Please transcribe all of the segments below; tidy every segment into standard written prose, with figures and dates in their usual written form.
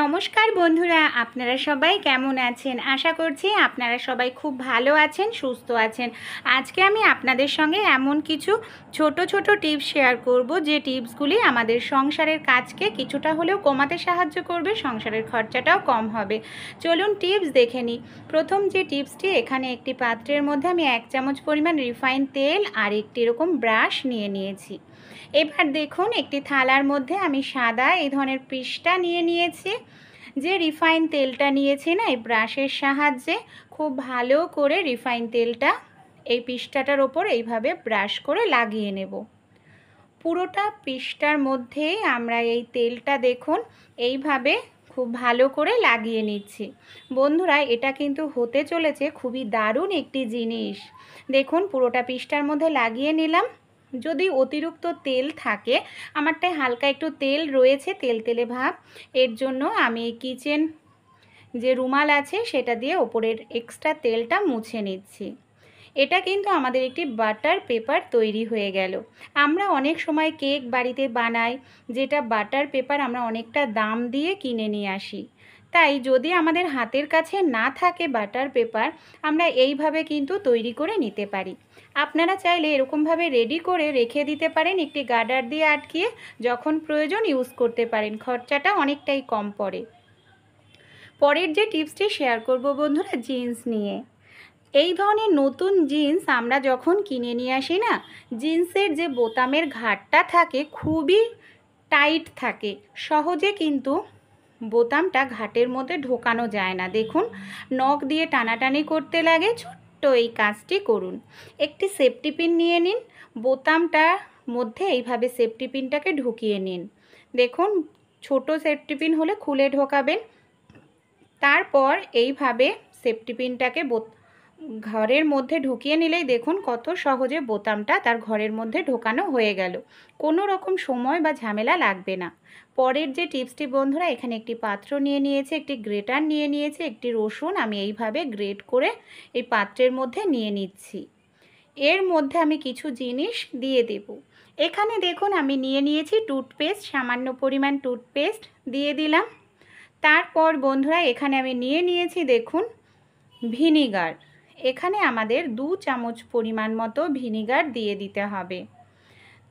নমস্কার বন্ধুরা, আপনারা সবাই কেমন আছেন? আশা করছি আপনারা সবাই খুব ভালো আছেন, সুস্থ আছেন। আজকে আমি আপনাদের সঙ্গে এমন কিছু ছোট ছোট টিপস শেয়ার করব, যে টিপসগুলি আমাদের সংসারের কাজকে কিছুটা হলেও কমাতে সাহায্য করবে, সংসারের খরচাটাও কম হবে। চলুন টিপস দেখে নিই। প্রথম যে টিপসটি, এখানে একটি পাত্রের মধ্যে আমি 1 চামচ পরিমাণ রিফাইন তেল আর একটি এরকম ব্রাশ নিয়ে নিয়েছি। এবার দেখুন, একটি থালার মধ্যে আমি সাদা এই ধরনের পিসটা নিয়ে নিয়েছি। যে রিফাইন তেলটা নিয়েছি না, এই ব্রাশের সাহায্যে খুব ভালো করে রিফাইন তেলটা এই পিসটাটার ওপর এইভাবে ব্রাশ করে লাগিয়ে নেব। পুরোটা পিসটার মধ্যেই আমরা এই তেলটা দেখুন এইভাবে খুব ভালো করে লাগিয়ে নিচ্ছি। বন্ধুরা, এটা কিন্তু হতে চলেছে খুবই দারুণ একটি জিনিস। দেখুন, পুরোটা পিসটার মধ্যে লাগিয়ে নিলাম। যদি অতিরিক্ত তেল থাকে, আমারটায় হালকা একটু তেল রয়েছে, তেলে ভাব, এর জন্য আমি কিচেন যে রুমাল আছে সেটা দিয়ে ওপরের এক্সট্রা তেলটা মুছে নিচ্ছি। এটা কিন্তু আমাদের একটি বাটার পেপার তৈরি হয়ে গেল। আমরা অনেক সময় কেক বাড়িতে বানাই, যেটা বাটার পেপার আমরা অনেকটা দাম দিয়ে কিনে নিয়ে আসি। তাই যদি আমাদের হাতের কাছে না থাকে বাটার পেপার, আমরা এইভাবে কিন্তু তৈরি করে নিতে পারি। আপনারা চাইলে এরকমভাবে রেডি করে রেখে দিতে পারেন, একটি গার্ডার দিয়ে আটকিয়ে যখন প্রয়োজন ইউজ করতে পারেন, খরচাটা অনেকটাই কম পড়ে। পরের যে টিপসটি শেয়ার করব বন্ধুরা, জিন্স নিয়ে। এই ধরনের নতুন জিন্স আমরা যখন কিনে নিয়ে আসি না, জিন্সের যে বোতামের ঘাটটা থাকে খুবই টাইট থাকে, সহজে কিন্তু বোতামটা ঘাটের মধ্যে ঢোকানো যায় না। দেখুন, নখ দিয়ে টানাটানি করতে লাগে। ছোট্ট এই কাজটি করুন। একটি সেফটি পিন নিয়ে নিন, বোতামটার মধ্যে এইভাবে সেফটি পিনটাকে ঢুকিয়ে নিন। দেখুন, ছোট সেফটি পিন হলে খুলে ঢোকাবেন। তারপর এইভাবে সেফটি পিনটাকে ঘরের মধ্যে ঢুকিয়ে নিলেই দেখুন কত সহজে বোতামটা তার ঘরের মধ্যে ঢোকানো হয়ে গেল। কোনো রকম সময় বা ঝামেলা লাগবে না। পরের যে টিপসটি বন্ধুরা, এখানে একটি পাত্র নিয়ে নিয়েছে, একটি গ্রেটার নিয়ে নিয়েছে, একটি রসুন আমি এইভাবে গ্রেট করে এই পাত্রের মধ্যে নিয়ে নিচ্ছি। এর মধ্যে আমি কিছু জিনিস দিয়ে দেব। এখানে দেখুন, আমি নিয়ে নিয়েছি টুথপেস্ট, সামান্য পরিমাণ টুথপেস্ট দিয়ে দিলাম। তারপর বন্ধুরা, এখানে আমি নিয়ে নিয়েছি দেখুন ভিনিগার। এখানে আমাদের 2 চামচ পরিমাণ মতো ভিনিগার দিয়ে দিতে হবে।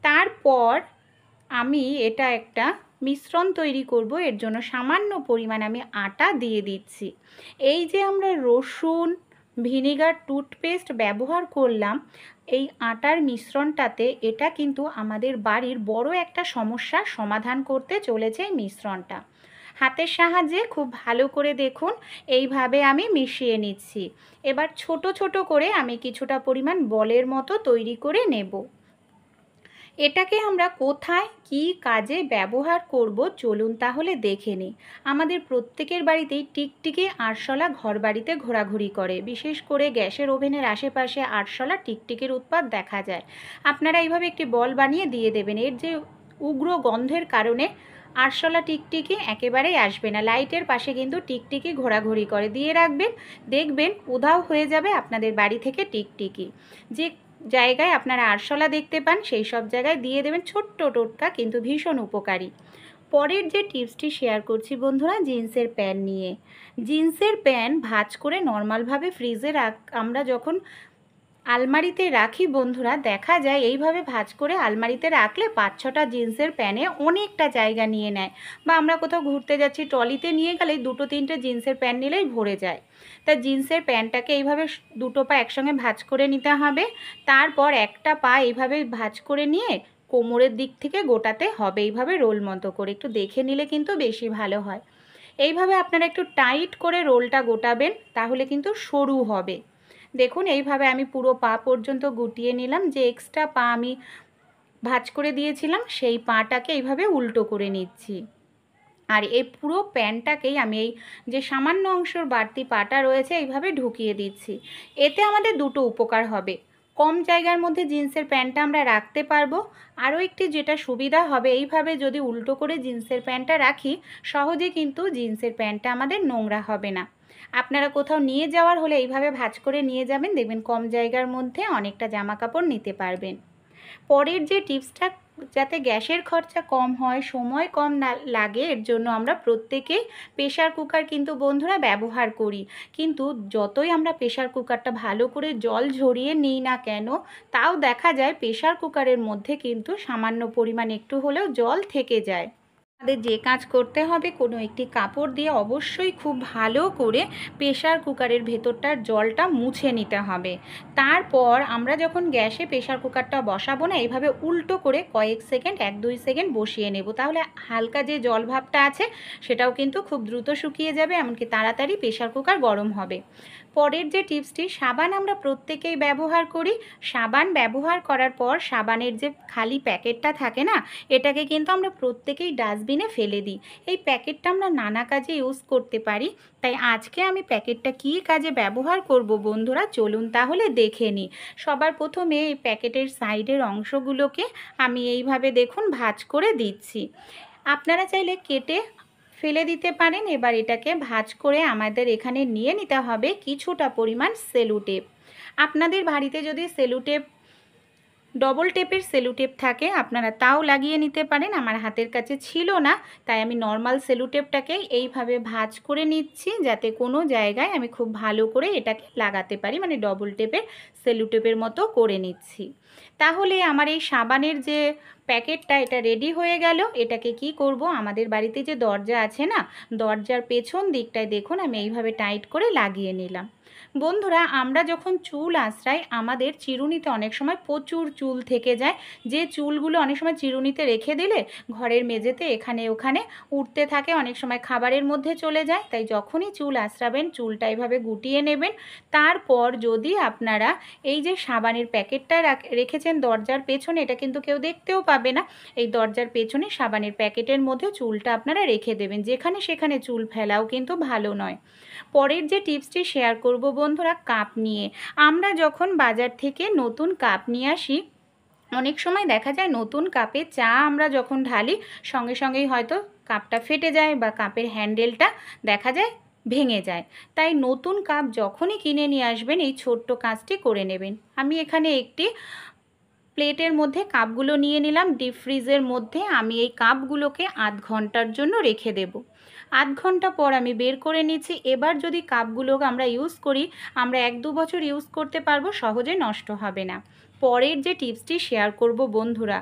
তারপর আমি এটা একটা মিশ্রণ তৈরি করব, এর জন্য সামান্য পরিমাণ আমি আটা দিয়ে দিচ্ছি। এই যে আমরা রসুন, ভিনিগার, টুথপেস্ট ব্যবহার করলাম এই আটার মিশ্রণটাতে, এটা কিন্তু আমাদের বাড়ির বড় একটা সমস্যার সমাধান করতে চলেছে এই মিশ্রণটা। হাতের সাহায্যে খুব ভালো করে দেখুন এইভাবে আমি মিশিয়ে নিচ্ছি। এবার ছোট ছোট করে আমি কিছুটা পরিমাণ বলের মতো তৈরি করে নেব। এটাকে আমরা কোথায় কি কাজে ব্যবহার করব চলুন তাহলে দেখে নিই। আমাদের প্রত্যেকের বাড়িতেই টিকটিকি আরশোলা ঘর বাড়িতে ঘোরাঘুরি করে, বিশেষ করে গ্যাসের ওভেনের আশেপাশে আরশোলা টিকটিকির উৎপাত দেখা যায়। আপনারা এইভাবে একটি বল বানিয়ে দিয়ে দেবেন। এর যে উগ্র গন্ধের কারণে আরশোলা টিকটিকি একেবারেই আসবে না। লাইটের পাশে কিন্তু টিকটিকি ঘোরাঘুরি করে, দিয়ে রাখবেন, দেখবেন উধাও হয়ে যাবে আপনাদের বাড়ি থেকে টিকটিকি। যে জায়গায় আপনারা আরশোলা দেখতে পান সেই সব জায়গায় দিয়ে দেবেন। ছোট্ট টোটকা কিন্তু ভীষণ উপকারী। পরের যে টিপসটি শেয়ার করছি বন্ধুরা, জিন্সের প্যান্ট নিয়ে। জিন্সের প্যান্ট ভাঁজ করে নর্মালভাবে ফ্রিজে আমরা যখন আলমারিতে রাখি বন্ধুরা, দেখা যায় এইভাবে ভাঁজ করে আলমারিতে রাখলে 5-6টা জিন্সের প্যান্টে অনেকটা জায়গা নিয়ে নেয়। বা আমরা কোথাও ঘুরতে যাচ্ছি, ট্রলিতে নিয়ে গেলে 2-3টে জিন্সের প্যান্ট নিলেই ভরে যায়। তা জিন্সের প্যান্টটাকে এইভাবে 2টো পা একসঙ্গে ভাঁজ করে নিতে হবে। তারপর একটা পা এইভাবে ভাঁজ করে নিয়ে কোমরের দিক থেকে গোটাতে হবে, এইভাবে রোল মতো করে। একটু দেখে নিলে কিন্তু বেশি ভালো হয়। এইভাবে আপনারা একটু টাইট করে রোলটা গোটাবেন, তাহলে কিন্তু সরু হবে। দেখুন, এইভাবে আমি পুরো পা পর্যন্ত গুটিয়ে নিলাম। যে এক্সট্রা পা আমি ভাঁজ করে দিয়েছিলাম সেই পাটাকে এইভাবে উল্টো করে নিচ্ছি। আর এই পুরো প্যান্টটাকেই আমি এই যে সামান্য অংশের বাড়তি পাটা রয়েছে এইভাবে ঢুকিয়ে দিচ্ছি। এতে আমাদের দুটো উপকার হবে। কম জায়গার মধ্যে জিন্সের প্যান্টটা আমরা রাখতে পারবো। আরও একটি যেটা সুবিধা হবে, এইভাবে যদি উল্টো করে জিন্সের প্যান্টটা রাখি, সহজে কিন্তু জিন্সের প্যান্টটা আমাদের নোংরা হবে না। আপনারা কোথাও নিয়ে যাওয়ার হলে এইভাবে ভাঁজ করে নিয়ে যাবেন, দেখবেন কম জায়গার মধ্যে অনেকটা জামা কাপড় নিতে পারবেন। পরের যে টিপসটা যাতে গ্যাসের খরচা কম হয়, সময় কম না লাগে, এর জন্য আমরা প্রত্যেকেই প্রেশার কুকার কিন্তু বন্ধুরা ব্যবহার করি। কিন্তু যতই আমরা প্রেশার কুকারটা ভালো করে জল ঝরিয়ে নিই না কেন, তাও দেখা যায় প্রেশার কুকারের মধ্যে কিন্তু সামান্য পরিমাণ একটু হলেও জল থেকে যায়। আমাদের যে কাজ করতে হবে, কোনো একটি কাপড় দিয়ে অবশ্যই খুব ভালো করে প্রেশার কুকারের ভেতরটার জলটা মুছে নিতে হবে। তারপর আমরা যখন গ্যাসে প্রেশার কুকারটা বসাবো না, এইভাবে উল্টো করে কয়েক সেকেন্ড 1-2 সেকেন্ড বসিয়ে নেব। তাহলে হালকা যে জল ভাবটা আছে সেটাও কিন্তু খুব দ্রুত শুকিয়ে যাবে, এমনকি তাড়াতাড়ি প্রেশার কুকার গরম হবে। পরের যে টিপসটি, সাবান আমরা প্রত্যেকেই ব্যবহার করি। সাবান ব্যবহার করার পর সাবানের যে খালি প্যাকেটটা থাকে না, এটাকে কিন্তু আমরা প্রত্যেকেই ডাস্টবিনে ফেলে দিই। এই প্যাকেটটা আমরা নানা কাজে ইউজ করতে পারি, তাই আজকে আমি প্যাকেটটা কী কাজে ব্যবহার করব বন্ধুরা, চলুন তাহলে দেখে নিই। সবার প্রথমে এই প্যাকেটের সাইডের অংশগুলোকে আমি এইভাবে দেখুন ভাঁজ করে দিচ্ছি। আপনারা চাইলে কেটে ফেলে দিতে পারেন। এবার এটাকে ভাঁজ করে আমাদের এখানে নিয়ে নিতে হবে কিছুটা পরিমাণ সেলো টেপ। আপনাদের বাড়িতে যদি সেলো টেপ, ডবল টেপের সেলো টেপ থাকে, আপনারা তাও লাগিয়ে নিতে পারেন। আমার হাতের কাছে ছিল না, তাই আমি নর্মাল সেলো টেপটাকেই এইভাবে ভাঁজ করে নিচ্ছি, যাতে কোনো জায়গায় আমি খুব ভালো করে এটাকে লাগাতে পারি, মানে ডবল টেপের সেলো টেপের মতো করে নিচ্ছি। তাহলে আমার এই সাবানের যে প্যাকেটটা, এটা রেডি হয়ে গেল। এটাকে কি করব, আমাদের বাড়িতে যে দরজা আছে না, দরজার পেছন দিকটায় দেখুন আমি এইভাবে টাইট করে লাগিয়ে নিলাম। বন্ধুরা, আমরা যখন চুল আঁচড়াই, আমাদের চিরুনিতে অনেক সময় প্রচুর চুল থেকে যায়, যে চুলগুলো অনেক সময় চিরুনিতে রেখে দিলে ঘরের মেঝেতে এখানে ওখানে উঠতে থাকে, অনেক সময় খাবারের মধ্যে চলে যায়। তাই যখনই চুল আঁচড়াবেন চুলটা এইভাবে গুটিয়ে নেবেন। তারপর যদি আপনারা এই যে সাবানের প্যাকেটটা রেখেছেন দরজার পেছনে, এটা কিন্তু কেউ দেখতেও পাবে না, এই দরজার পেছনে সাবানের প্যাকেটের মধ্যে চুলটা আপনারা রেখে দেবেন। যেখানে সেখানে চুল ফেলাও কিন্তু ভালো নয়। পরের যে টিপসটি শেয়ার করব বন্ধুরা, কাপ নিয়ে। আমরা যখন বাজার থেকে নতুন কাপ নিয়ে আসি, অনেক সময় দেখা যায় নতুন কাপে চা আমরা যখন ঢালি, সঙ্গে সঙ্গেই হয়তো কাপটা ফেটে যায় বা কাপের হ্যান্ডেলটা দেখা যায় ভেঙে যায়। তাই নতুন কাপ যখনই কিনে নিয়ে আসবেন এই ছোট্ট কাজটি করে নেবেন। আমি এখানে একটি প্লেটের মধ্যে কাপগুলো নিয়ে নিলাম। ডিপ ফ্রিজের মধ্যে আমি এই কাপগুলোকে আধ ঘন্টার জন্য রেখে দেব। আধ ঘন্টা পর আমি বের করে নিচ্ছি। এবার যদি কাপগুলো আমরা ইউজ করি, আমরা 1-2 বছর ইউজ করতে পারবো, সহজে নষ্ট হবে না। পরের যে টিপসটি শেয়ার করব বন্ধুরা,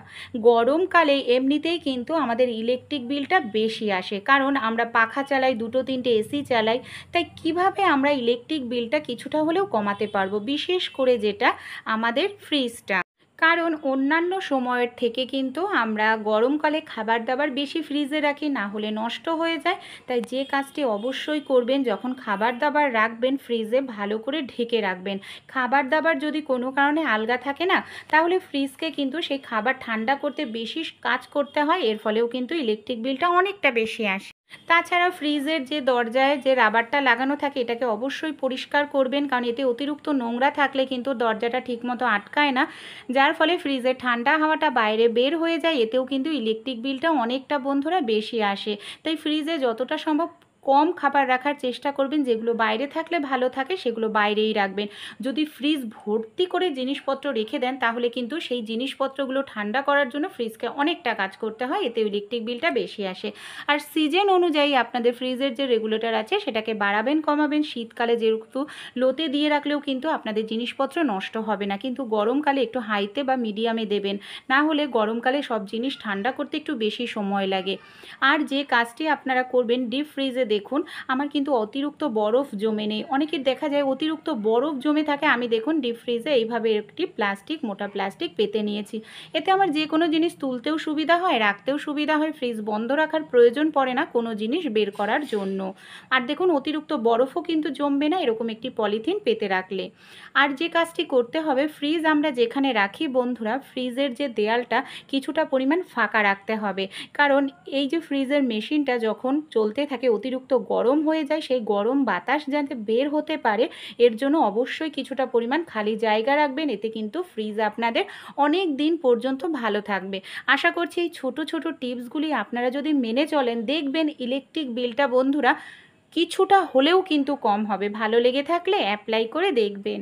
গরমকালে এমনিতেই কিন্তু আমাদের ইলেকট্রিক বিলটা বেশি আসে, কারণ আমরা পাখা চালাই, 2-3টে এসি চালাই। তাই কিভাবে আমরা ইলেকট্রিক বিলটা কিছুটা হলেও কমাতে পারবো, বিশেষ করে যেটা আমাদের ফ্রিজটা। কারণ অন্যান্য সময়ের থেকে কিন্তু আমরা গরমকালে খাবার দাবার বেশি ফ্রিজে রাখি, না হলে নষ্ট হয়ে যায়। তাই যে কাজটি অবশ্যই করবেন, যখন খাবার দাবার রাখবেন ফ্রিজে ভালো করে ঢেকে রাখবেন। খাবার দাবার যদি কোনো কারণে আলগা থাকে না, তাহলে ফ্রিজকে কিন্তু সেই খাবার ঠান্ডা করতে বেশি কাজ করতে হয়, এর ফলেও কিন্তু ইলেকট্রিক বিলটা অনেকটা বেশি আসে। তাছাড়া ফ্রিজের যে দরজায় যে রাবারটা লাগানো থাকে, এটাকে অবশ্যই পরিষ্কার করবেন, কারণ এতে অতিরিক্ত নোংরা থাকলে কিন্তু দরজাটা ঠিকমতো আটকায় না, যার ফলে ফ্রিজের ঠান্ডা হাওয়াটা বাইরে বের হয়ে যায়। এতেও কিন্তু ইলেকট্রিক বিলটা অনেকটা বন্ধুরা বেশি আসে। তাই ফ্রিজে যতটা সম্ভব কম খাবার রাখার চেষ্টা করবেন, যেগুলো বাইরে থাকলে ভালো থাকে সেগুলো বাইরেই রাখবেন। যদি ফ্রিজ ভর্তি করে জিনিসপত্র রেখে দেন, তাহলে কিন্তু সেই জিনিসপত্রগুলো ঠান্ডা করার জন্য ফ্রিজকে অনেকটা কাজ করতে হয়, এতে ইলেকট্রিক বিলটা বেশি আসে। আর সিজন অনুযায়ী আপনাদের ফ্রিজের যে রেগুলেটর আছে সেটাকে বাড়াবেন কমাবেন। শীতকালে যেহেতু লোতে দিয়ে রাখলেও কিন্তু আপনাদের জিনিসপত্র নষ্ট হবে না, কিন্তু গরমকালে একটু হাইতে বা মিডিয়ামে দেবেন, না হলে গরমকালে সব জিনিস ঠান্ডা করতে একটু বেশি সময় লাগে। আর যে কাজটি আপনারা করবেন, ডিপ ফ্রিজে দেখুন আমার কিন্তু অতিরিক্ত বরফ জমে নেই। অনেকের দেখা যায় অতিরিক্ত বরফ জমে থাকে। আমি দেখুন ডিপ ফ্রিজে এইভাবে একটি মোটা প্লাস্টিক পেতে নিয়েছি। এতে আমার যে কোনো জিনিস তুলতেও সুবিধা হয়, রাখতেও সুবিধা হয়, ফ্রিজ বন্ধ রাখার প্রয়োজন পড়ে না কোনো জিনিস বের করার জন্য। আর দেখুন অতিরিক্ত বরফও কিন্তু জমবে না এরকম একটি পলিথিন পেতে রাখলে। আর যে কাজটি করতে হবে, ফ্রিজ আমরা যেখানে রাখি বন্ধুরা, ফ্রিজের যে দেয়ালটা কিছুটা পরিমাণ ফাঁকা রাখতে হবে, কারণ এই যে ফ্রিজের মেশিনটা যখন চলতে থাকে অতিরিক্ত গরম হয়ে যায়, সেই গরম বাতাস যাতে বের হতে পারে এর জন্য অবশ্যই কিছুটা পরিমাণ খালি জায়গা রাখবেন। এতে কিন্তু ফ্রিজ আপনাদের অনেক দিন পর্যন্ত ভালো থাকবে। আশা করছি এই ছোট ছোট টিপসগুলি আপনারা যদি মেনে চলেন, দেখবেন ইলেকট্রিক বিলটা বন্ধুরা কিছুটা হলেও কিন্তু কম হবে। ভালো লেগে থাকলে অ্যাপ্লাই করে দেখবেন।